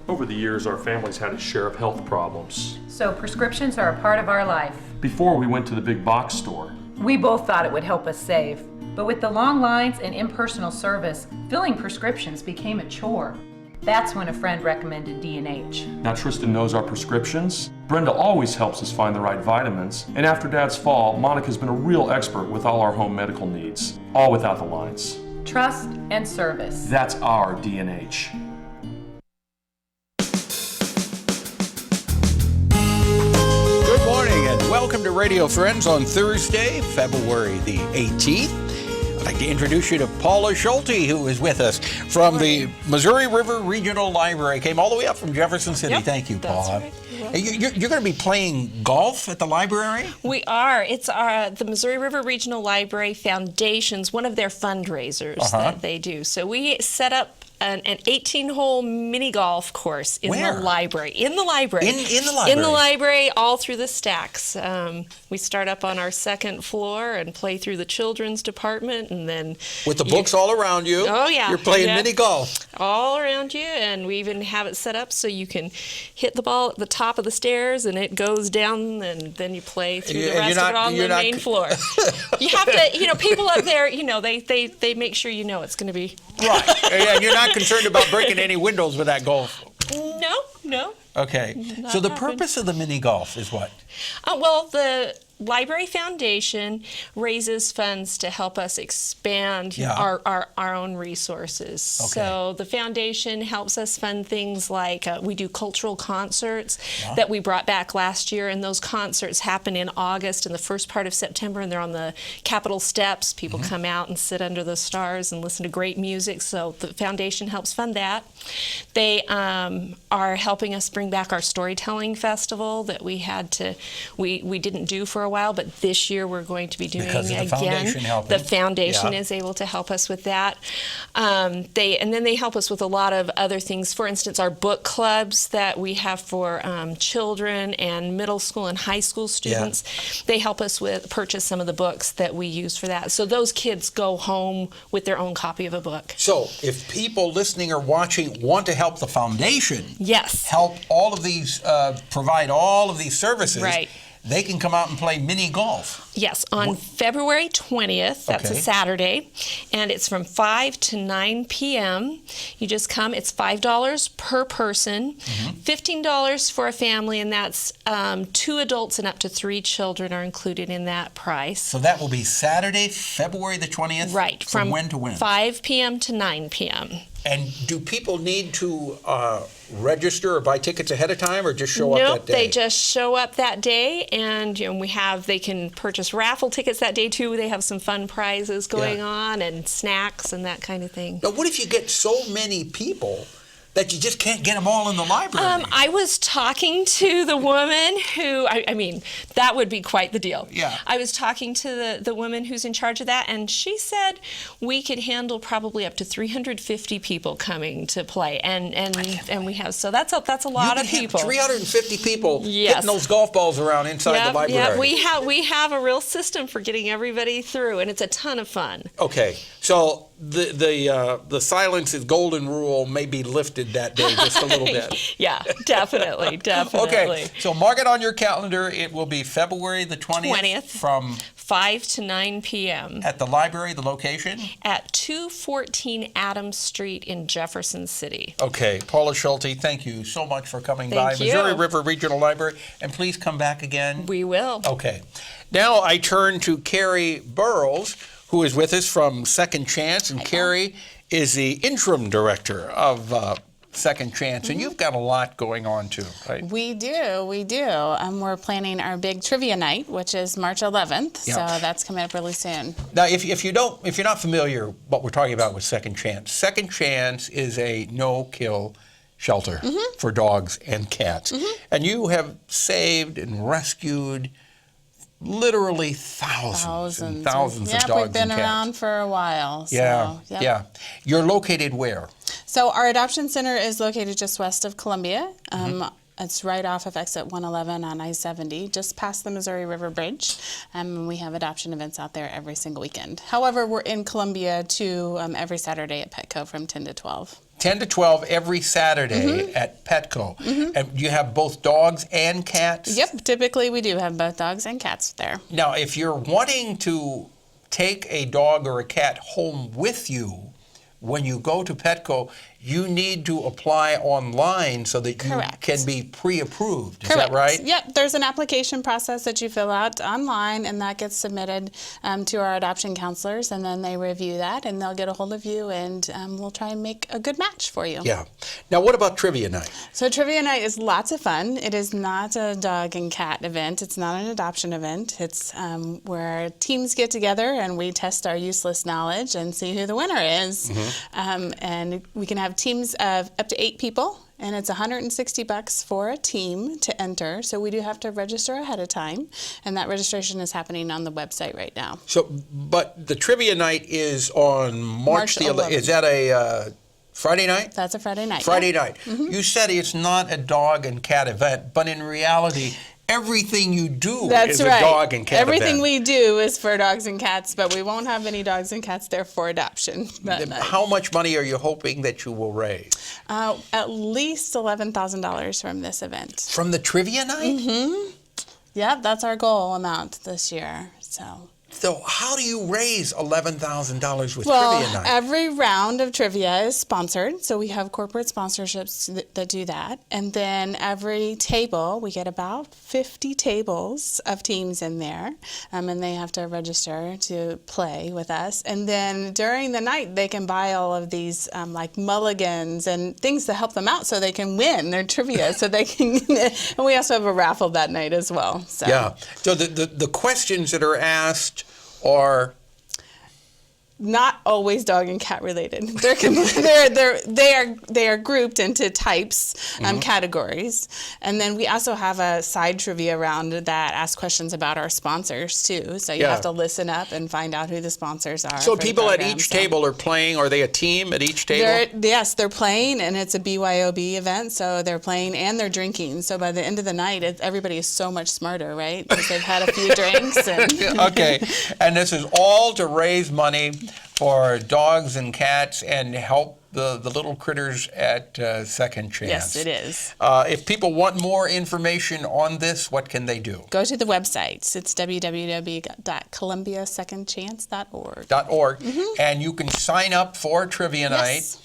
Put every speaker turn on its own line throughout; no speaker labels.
Over the years, our family's had a share of health problems.
So prescriptions are a part of our life.
Before we went to the big box store.
We both thought it would help us save. But with the long lines and impersonal service, filling prescriptions became a chore. That's when a friend recommended D&H.
Now Tristan knows our prescriptions. Brenda always helps us find the right vitamins. And after Dad's fall, Monica's been a real expert with all our home medical needs. All without the lines.
Trust and service.
That's our D&H.
Welcome to Radio Friends on Thursday, February the 18th. I'd like to introduce you to Paula Schulte, who is with us from the Missouri River Regional Library. Came all the way up from Jefferson City.
Yep,
thank you, Paula.
Right.
You're going to be playing golf at the library?
We are. It's the Missouri River Regional Library Foundation's one of their fundraisers that they do. So we set up an 18-hole mini golf course in the library. In the library.
In the library?
In the library, all through the stacks. We start up on our second floor and play through the children's department, and then
with the books all around you.
Oh yeah.
You're playing mini golf.
All around you, and we even have it set up so you can hit the ball at the top of the stairs, and it goes down, and then you play through the rest of it on the main floor. You have to, people up there, they make sure it's going to be
right. And you're not concerned about breaking any windows with that golf?
No.
Okay. So the purpose of the mini golf is what?
Well, the Library Foundation raises funds to help us expand our own resources. Okay. So the foundation helps us fund things like we do cultural concerts that we brought back last year, and those concerts happen in August and the first part of September, and they're on the Capitol steps. People come out and sit under the stars and listen to great music, so the foundation helps fund that. They are helping us bring back our storytelling festival that we didn't do for a while, but this year we're going to be doing
because of the
again.
Foundation helping.
The foundation is able to help us with that. They help us with a lot of other things. For instance, our book clubs that we have for children and middle school and high school students. They help us with purchase some of the books that we use for that. So those kids go home with their own copy of a book.
So if people listening or watching want to help the foundation, help all of these, provide all of these services, they can come out and play mini golf.
Yes, on February 20th, that's a Saturday, and it's from 5 to 9 p.m. You just come, it's $5 per person, $15 for a family, and that's 2 adults and up to 3 children are included in that price.
So that will be Saturday, February the 20th?
Right.
From when to when?
5 p.m. to 9 p.m.
And do people need to register or buy tickets ahead of time, or just show up that day?
Nope, they just show up that day, and they can purchase raffle tickets that day too. They have some fun prizes going on and snacks and that kind of thing.
Now, what if you get so many people that you just can't get them all in the library?
I was talking to the woman who, I mean, that would be quite the deal.
Yeah.
I was talking to the woman who's in charge of that, and she said we could handle probably up to 350 people coming to play, and we have, so that's a lot of people.
350 people hitting those golf balls around inside the library.
Yeah, we have a real system for getting everybody through, and it's a ton of fun.
Okay, so the silence is golden rule may be lifted that day just a little bit.
Yeah, definitely.
Okay, so mark it on your calendar. It will be February the 20th. From
5 to 9 p.m.
At the library, the location?
At 214 Adams Street in Jefferson City.
Okay, Paula Schulte, thank you so much for coming by.
Thank you.
Missouri River Regional Library, and please come back again.
We will.
Okay. Now I turn to Kerri Burrows, who is with us from Second Chance, and Kerri is the interim director of Second Chance, and you've got a lot going on too, right?
We do. We're planning our big trivia night, which is March 11th, so that's coming up really soon.
Now, if you're not familiar what we're talking about with Second Chance is a no-kill shelter for dogs and cats, and you have saved and rescued literally thousands and thousands of dogs and cats.
We've been around for a while.
So, yeah. You're located where?
So our adoption center is located just west of Columbia. It's right off of exit 111 on I-70, just past the Missouri River Bridge. We have adoption events out there every single weekend. However, we're in Columbia too every Saturday at Petco from 10 to 12.
10 to 12 every Saturday at Petco. And you have both dogs and cats?
Yep, typically we do have both dogs and cats there.
Now, if you're wanting to take a dog or a cat home with you, when you go to Petco, you need to apply online so that you can be pre-approved. Is that right?
Yep, there's an application process that you fill out online, and that gets submitted to our adoption counselors, and then they review that, and they'll get a hold of you, and we'll try and make a good match for you.
Yeah. Now, what about trivia night?
So trivia night is lots of fun. It is not a dog and cat event. It's not an adoption event. It's where teams get together and we test our useless knowledge and see who the winner is. And we can have teams of up to 8 people, and it's $160 for a team to enter. So we do have to register ahead of time, and that registration is happening on the website right now.
So, but the trivia night is on March the 11th. Is that a Friday night?
That's a Friday night.
Friday night. You said it's not a dog and cat event, but in reality, everything you do is a dog and cat
Everything
event.
we do is for dogs and cats, but we won't have any dogs and cats there for adoption that night.
How much money are you hoping that you will raise?
At least $11,000 from this event.
From the trivia night?
Yep, that's our goal amount this year.
So how do you raise $11,000 with
Well,
trivia night?
every round of trivia is sponsored, so we have corporate sponsorships that do that. And then every table, we get about 50 tables of teams in there, and they have to register to play with us. And then during the night, they can buy all of these like mulligans and things to help them out so they can win their trivia. So they can, and we also have a raffle that night as well. So.
Yeah. So the questions that are asked are
not always dog and cat related. They are grouped into types, categories, and then we also have a side trivia round that asks questions about our sponsors too. So you have to listen up and find out who the sponsors are.
So people at each table are playing. Are they a team at each table?
Yes, they're playing, and it's a BYOB event, so they're playing and they're drinking. So by the end of the night, everybody is so much smarter, right? Because they've had a few drinks. And
Okay, and this is all to raise money for dogs and cats and help the little critters at Second Chance.
Yes, it is.
If people want more information on this, what can they do?
Go to the website. It's www.columbiasecondchance.org.
And you can sign up for trivia night.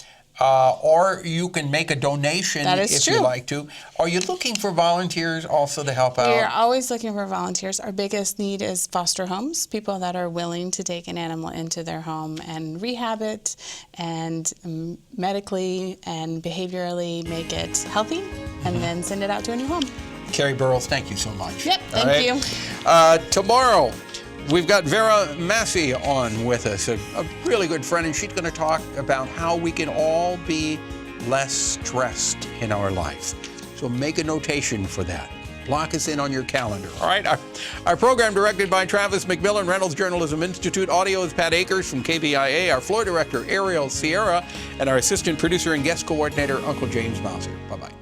Or you can make a donation if you like to. Are you looking for volunteers also to help out?
We're always looking for volunteers. Our biggest need is foster homes, people that are willing to take an animal into their home and rehab it and medically and behaviorally make it healthy and then send it out to a new home.
Kerri Burrows, thank you so much.
Yep, thank you.
Tomorrow, we've got Vera Massey on with us, a really good friend, and she's going to talk about how we can all be less stressed in our life. So make a notation for that. Block us in on your calendar. All right. Our program directed by Travis McMillan, Reynolds Journalism Institute. Audio is Pat Akers from KVIA. Our floor director, Ariel Sierra, and our assistant producer and guest coordinator, Uncle James Mauser. Bye-bye.